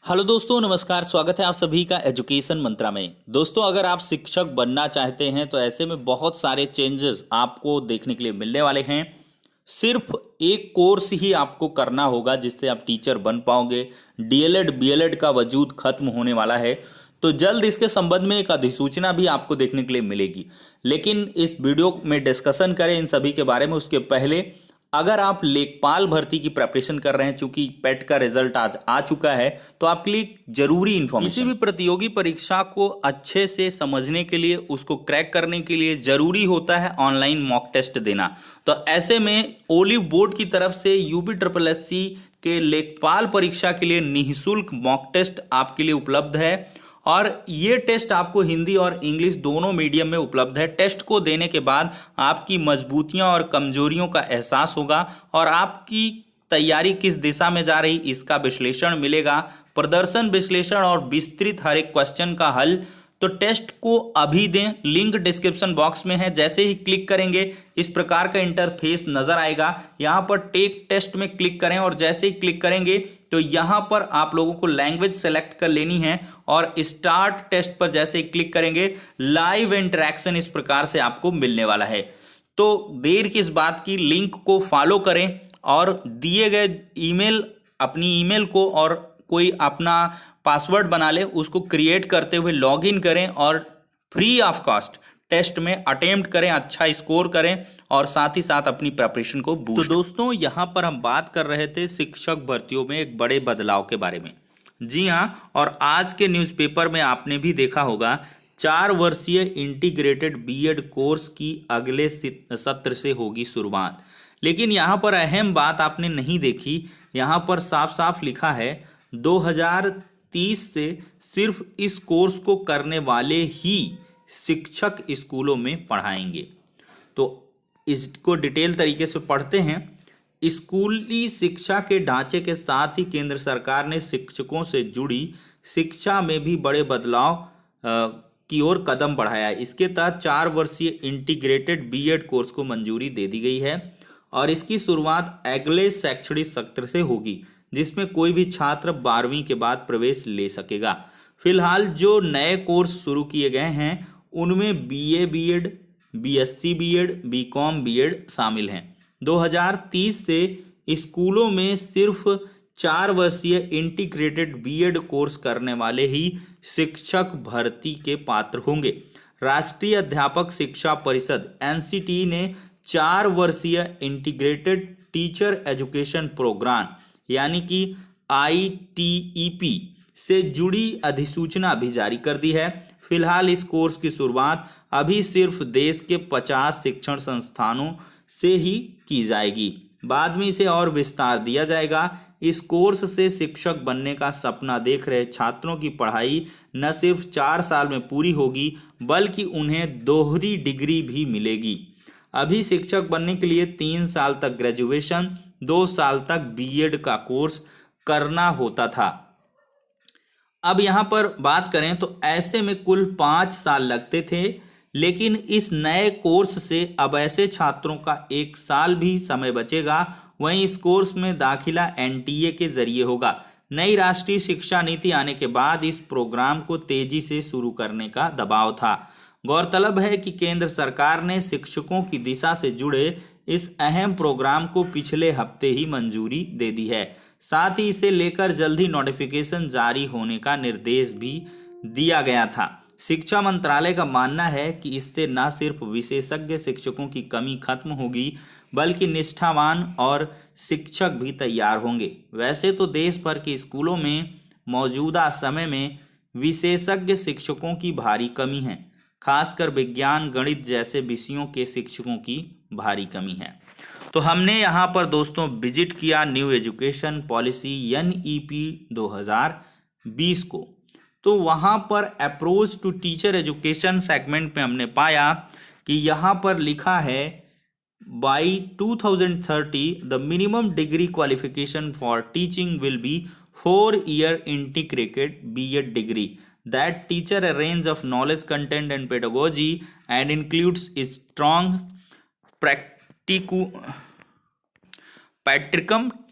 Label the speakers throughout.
Speaker 1: Hello दोस्तों, नमस्कार। स्वागत है आप सभी का एजुकेशन मंत्रा में। दोस्तों, अगर आप शिक्षक बनना चाहते हैं तो ऐसे में बहुत सारे चेंजेस आपको देखने के लिए मिलने वाले हैं। सिर्फ एक कोर्स ही आपको करना होगा जिससे आप टीचर बन पाओगे। डीएलएड बीएलएड का वजूद खत्म होने वाला है, तो जल्द इसके संबंध में एक अधिसूचना भी आपको देखने के लिए मिलेगी। लेकिन इस वीडियो में डिस्कशन करें इन सभी के बारे में उसके पहले, अगर आप लेखपाल भर्ती की प्रिपरेशन कर रहे हैं, चूंकि पेट का रिजल्ट आज आ चुका है, तो आपके लिए जरूरी इन्फॉर्मेशन, किसी भी प्रतियोगी परीक्षा को अच्छे से समझने के लिए, उसको क्रैक करने के लिए जरूरी होता है ऑनलाइन मॉक टेस्ट देना। तो ऐसे में ओलिव बोर्ड की तरफ से यूपी ट्रिपल एससी के लेखपाल परीक्षा के लिए निःशुल्क मॉक टेस्ट आपके लिए उपलब्ध है। और ये टेस्ट आपको हिंदी और इंग्लिश दोनों मीडियम में उपलब्ध है। टेस्ट को देने के बाद आपकी मजबूतियां और कमजोरियों का एहसास होगा और आपकी तैयारी किस दिशा में जा रही इसका विश्लेषण मिलेगा, प्रदर्शन विश्लेषण और विस्तृत हर एक क्वेश्चन का हल। तो टेस्ट को अभी दें, लिंक डिस्क्रिप्शन बॉक्स में है। जैसे ही क्लिक करेंगे इस प्रकार का इंटरफेस नजर आएगा। यहाँ पर टेक टेस्ट में क्लिक करें और जैसे ही क्लिक करेंगे तो यहाँ पर आप लोगों को लैंग्वेज सेलेक्ट कर लेनी है और स्टार्ट टेस्ट पर जैसे ही क्लिक करेंगे लाइव इंटरेक्शन इस प्रकार से आपको मिलने वाला है। तो देर किस बात की, लिंक को फॉलो करें और दिए गए ईमेल, अपनी ईमेल को और कोई अपना पासवर्ड बना ले, उसको क्रिएट करते हुए लॉगिन करें और फ्री ऑफ कॉस्ट टेस्ट में अटेम्प्ट करें, अच्छा स्कोर करें और साथ ही साथ अपनी प्रिपरेशन को बूस्ट। तो दोस्तों, यहाँ पर हम बात कर रहे थे शिक्षक भर्तियों में एक बड़े बदलाव के बारे में। जी हाँ, और आज के न्यूज़पेपर में आपने भी देखा होगा 4 वर्षीय इंटीग्रेटेड बीएड कोर्स की अगले सत्र से होगी शुरुआत। लेकिन यहाँ पर अहम बात आपने नहीं देखी, यहाँ पर साफ साफ लिखा है 2030 से सिर्फ इस कोर्स को करने वाले ही शिक्षक स्कूलों में पढ़ाएंगे। तो इसको डिटेल तरीके से पढ़ते हैं। स्कूली शिक्षा के ढांचे के साथ ही केंद्र सरकार ने शिक्षकों से जुड़ी शिक्षा में भी बड़े बदलाव की ओर कदम बढ़ाया है। इसके तहत 4 वर्षीय इंटीग्रेटेड बीएड कोर्स को मंजूरी दे दी गई है और इसकी शुरुआत अगले शैक्षणिक सत्र से होगी, जिसमें कोई भी छात्र 12वीं के बाद प्रवेश ले सकेगा। फिलहाल जो नए कोर्स शुरू किए गए हैं उनमें BA BEd, BSc BEd, BCom BEd शामिल हैं। 2030 से स्कूलों में सिर्फ 4 वर्षीय इंटीग्रेटेड बीएड कोर्स करने वाले ही शिक्षक भर्ती के पात्र होंगे। राष्ट्रीय अध्यापक शिक्षा परिषद एनसीटी ने 4 वर्षीय इंटीग्रेटेड टीचर एजुकेशन प्रोग्राम यानी कि ITEP से जुड़ी अधिसूचना भी जारी कर दी है। फिलहाल इस कोर्स की शुरुआत अभी सिर्फ देश के 50 शिक्षण संस्थानों से ही की जाएगी। बाद में इसे और विस्तार दिया जाएगा। इस कोर्स से शिक्षक बनने का सपना देख रहे छात्रों की पढ़ाई न सिर्फ 4 साल में पूरी होगी बल्कि उन्हें दोहरी डिग्री भी मिलेगी। अभी शिक्षक बनने के लिए 3 साल तक ग्रेजुएशन, 2 साल तक बीएड का कोर्स करना होता था। अब यहाँ पर बात करें तो ऐसे में कुल 5 साल लगते थे, लेकिन इस नए कोर्स से अब ऐसे छात्रों का 1 साल भी समय बचेगा। वहीं इस कोर्स में दाखिला एनटीए के जरिए होगा। नई राष्ट्रीय शिक्षा नीति आने के बाद इस प्रोग्राम को तेजी से शुरू करने का दबाव था। गौरतलब है कि केंद्र सरकार ने शिक्षकों की दिशा से जुड़े इस अहम प्रोग्राम को पिछले हफ्ते ही मंजूरी दे दी है। साथ ही इसे लेकर जल्द ही नोटिफिकेशन जारी होने का निर्देश भी दिया गया था। शिक्षा मंत्रालय का मानना है कि इससे न सिर्फ विशेषज्ञ शिक्षकों की कमी खत्म होगी बल्कि निष्ठावान और शिक्षक भी तैयार होंगे। वैसे तो देश भर के स्कूलों में मौजूदा समय में विशेषज्ञ शिक्षकों की भारी कमी है, खासकर विज्ञान गणित जैसे विषयों के शिक्षकों की भारी कमी है। तो हमने यहाँ पर दोस्तों विजिट किया न्यू एजुकेशन पॉलिसी NEP 2020 को। तो वहाँ पर approach to teacher education segment में हमने पाया कि यहाँ पर लिखा है by 2030 the minimum degree qualification for teaching will be 4-year integrated BEd degree that teacher a range of knowledge content and pedagogy and includes a strong practicum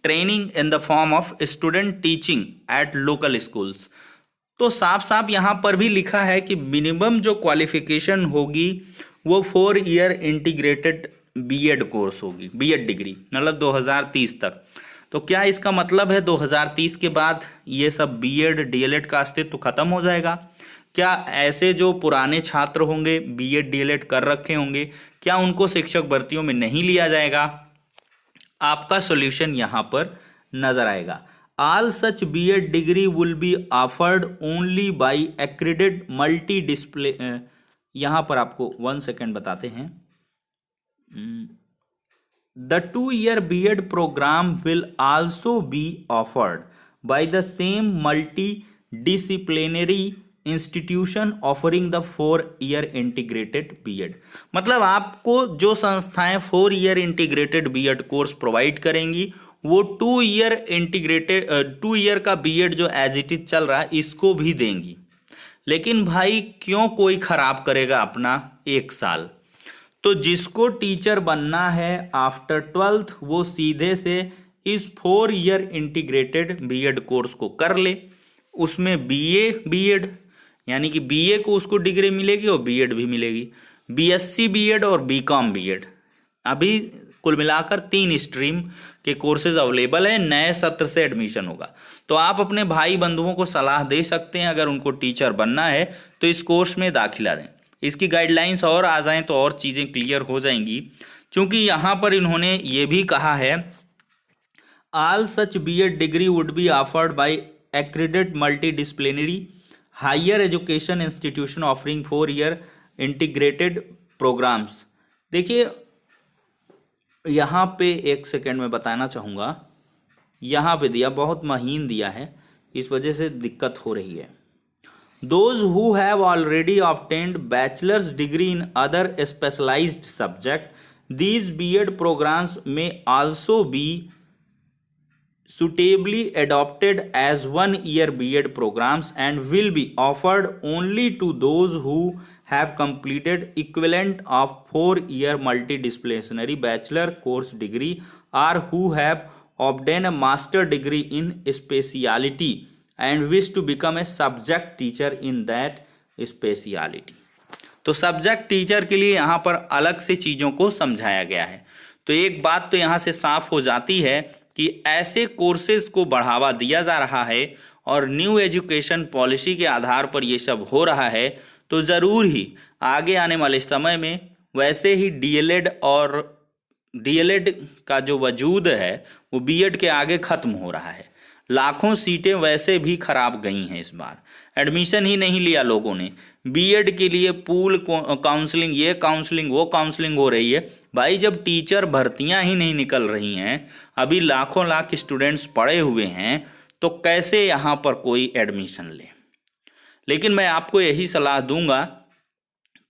Speaker 1: training in the form of student teaching at local schools. तो साफ साफ यहाँ पर भी लिखा है कि minimum जो क्वालिफिकेशन होगी वो 4 ईयर इंटीग्रेटेड बीएड कोर्स होगी, बीएड डिग्री, मतलब 2030 तक। तो क्या इसका मतलब है 2030 के बाद ये सब बीएड डीएलएड का अस्तित्व खत्म हो जाएगा? क्या ऐसे जो पुराने छात्र होंगे बीएड डीएलएड कर रखे होंगे, क्या उनको शिक्षक भर्तियों में नहीं लिया जाएगा? आपका सॉल्यूशन यहाँ पर नजर आएगा। All such BEd degree will be offered only by accredited multi display. यहाँ पर आपको 1 सेकेंड बताते हैं। The 2-year BEd program will also be offered by the same multidisciplinary institution offering the 4-year integrated BEd। मतलब आपको जो संस्थाएं 4 year integrated BEd course provide करेंगी वो 2 ईयर का बीएड जो एज इट इज चल रहा है इसको भी देंगी। लेकिन भाई क्यों कोई खराब करेगा अपना 1 साल? तो जिसको टीचर बनना है आफ्टर 12th वो सीधे से इस 4 ईयर इंटीग्रेटेड बीएड कोर्स को कर ले। उसमें बीए बीएड यानी कि बीए को उसको डिग्री मिलेगी और बीएड भी मिलेगी, बीएससी बीएड और बीकॉम बीएड। अभी कुल मिलाकर 3 स्ट्रीम के कोर्सेज अवेलेबल है, नए सत्र से एडमिशन होगा। तो आप अपने भाई बंधुओं को सलाह दे सकते हैं अगर उनको टीचर बनना है तो इस कोर्स में दाखिला दें। इसकी गाइडलाइंस और आ जाएं तो और चीज़ें क्लियर हो जाएंगी, क्योंकि यहाँ पर इन्होंने ये भी कहा है all such BEd degree would be offered by accredited multidisciplinary higher education institution offering 4 year integrated programmes. देखिए यहाँ पे 1 सेकेंड में बताना चाहूँगा, यहाँ पे दिया बहुत महीन दिया है, इस वजह से दिक्कत हो रही है। Those who have already obtained bachelor's degree in other specialized subject, these BEd programs may also be suitably adopted as 1 year BEd programs and will be offered only to those who have completed equivalent of 4 year multidisciplinary bachelor course degree or who have obtained a master degree in speciality and wish to become a subject teacher in that speciality। तो subject teacher के लिए यहाँ पर अलग से चीज़ों को समझाया गया है। तो एक बात तो यहाँ से साफ हो जाती है कि ऐसे कोर्सेज को बढ़ावा दिया जा रहा है और न्यू एजुकेशन पॉलिसी के आधार पर ये सब हो रहा है, तो ज़रूर ही आगे आने वाले समय में वैसे ही डीएलएड का जो वजूद है वो बीएड के आगे ख़त्म हो रहा है। लाखों सीटें वैसे भी खराब गई हैं, इस बार एडमिशन ही नहीं लिया लोगों ने। बीएड के लिए पूल काउंसलिंग, ये काउंसलिंग वो काउंसलिंग हो रही है। भाई जब टीचर भर्तियां ही नहीं निकल रही हैं, अभी लाखों लाख स्टूडेंट्स पड़े हुए हैं, तो कैसे यहाँ पर कोई एडमिशन ले? लेकिन मैं आपको यही सलाह दूंगा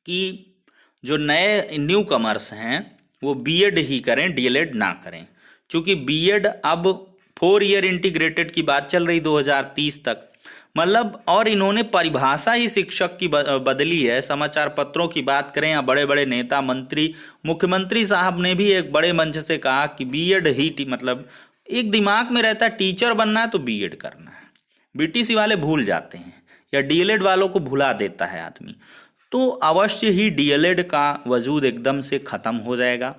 Speaker 1: कि जो नए न्यू कमर्स हैं वो बीएड ही करें, डीएलएड ना करें, क्योंकि बीएड अब 4 ईयर इंटीग्रेटेड की बात चल रही 2030 तक, मतलब। और इन्होंने परिभाषा ही शिक्षक की बदली है। समाचार पत्रों की बात करें या बड़े बड़े नेता मंत्री, मुख्यमंत्री साहब ने भी एक बड़े मंच से कहा कि बीएड ही, मतलब एक दिमाग में रहता है टीचर बनना है तो बीएड करना है। बीटीसी वाले भूल जाते हैं या डीएलएड वालों को भुला देता है आदमी। तो अवश्य ही डीएलएड का वजूद एकदम से ख़त्म हो जाएगा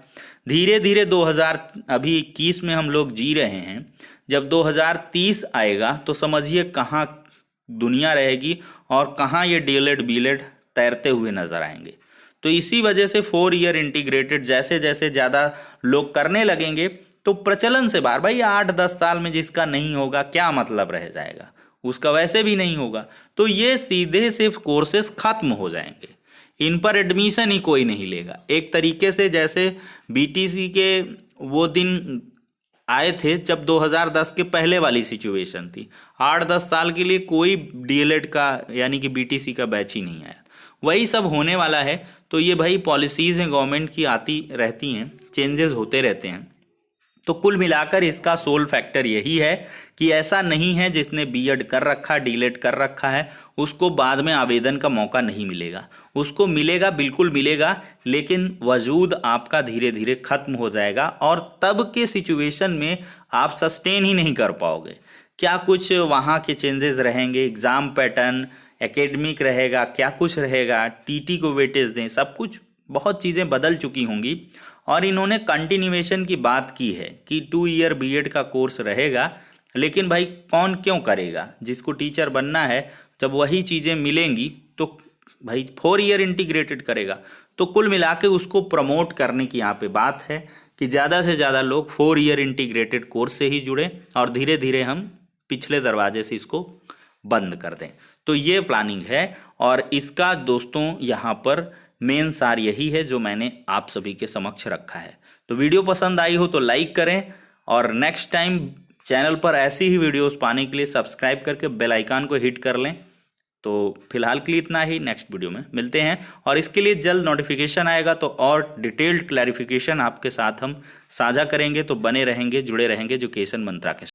Speaker 1: धीरे धीरे। 2021 में हम लोग जी रहे हैं, जब 2030 आएगा तो समझिए कहाँ दुनिया रहेगी और कहाँ ये डीएलएड बीएड तैरते हुए नजर आएंगे। तो इसी वजह से 4 ईयर इंटीग्रेटेड जैसे जैसे ज़्यादा लोग करने लगेंगे तो प्रचलन से बाहर। भाई 8-10 साल में जिसका नहीं होगा क्या मतलब रह जाएगा, उसका वैसे भी नहीं होगा। तो ये सीधे सिर्फ कोर्सेज खत्म हो जाएंगे, इन पर एडमिशन ही कोई नहीं लेगा। एक तरीके से जैसे बीटीसी के वो दिन आए थे जब 2010 के पहले वाली सिचुएशन थी, 8-10 साल के लिए कोई डीएलएड का यानी कि बीटीसी का बैच ही नहीं आया, वही सब होने वाला है। तो ये भाई पॉलिसीज़ हैं गवर्नमेंट की, आती रहती हैं, चेंजेस होते रहते हैं। तो कुल मिलाकर इसका सोल फैक्टर यही है कि ऐसा नहीं है जिसने बीएड कर रखा, डीलेट कर रखा है, उसको बाद में आवेदन का मौका नहीं मिलेगा। उसको मिलेगा, बिल्कुल मिलेगा, लेकिन वजूद आपका धीरे धीरे खत्म हो जाएगा और तब के सिचुएशन में आप सस्टेन ही नहीं कर पाओगे। क्या कुछ वहाँ के चेंजेस रहेंगे, एग्ज़ाम पैटर्न, एकेडमिक रहेगा, क्या कुछ रहेगा, टीटी को वेटेज दें, सब कुछ बहुत चीज़ें बदल चुकी होंगी। और इन्होंने कंटिन्यूएशन की बात की है कि 2 ईयर बीएड का कोर्स रहेगा, लेकिन भाई कौन क्यों करेगा? जिसको टीचर बनना है, जब वही चीज़ें मिलेंगी तो भाई 4 ईयर इंटीग्रेटेड करेगा। तो कुल मिला के उसको प्रमोट करने की यहाँ पे बात है कि ज़्यादा से ज़्यादा लोग 4 ईयर इंटीग्रेटेड कोर्स से ही जुड़ें और धीरे धीरे हम पिछले दरवाजे से इसको बंद कर दें। तो ये प्लानिंग है और इसका दोस्तों यहाँ पर मेन सार यही है जो मैंने आप सभी के समक्ष रखा है। तो वीडियो पसंद आई हो तो लाइक करें और नेक्स्ट टाइम चैनल पर ऐसी ही वीडियोस पाने के लिए सब्सक्राइब करके बेल आइकन को हिट कर लें। तो फिलहाल के लिए इतना ही, नेक्स्ट वीडियो में मिलते हैं और इसके लिए जल्द नोटिफिकेशन आएगा तो और डिटेल्ड क्लैरिफिकेशन आपके साथ हम साझा करेंगे। तो बने रहेंगे, जुड़े रहेंगे एजुकेशन मंत्रा के साथ।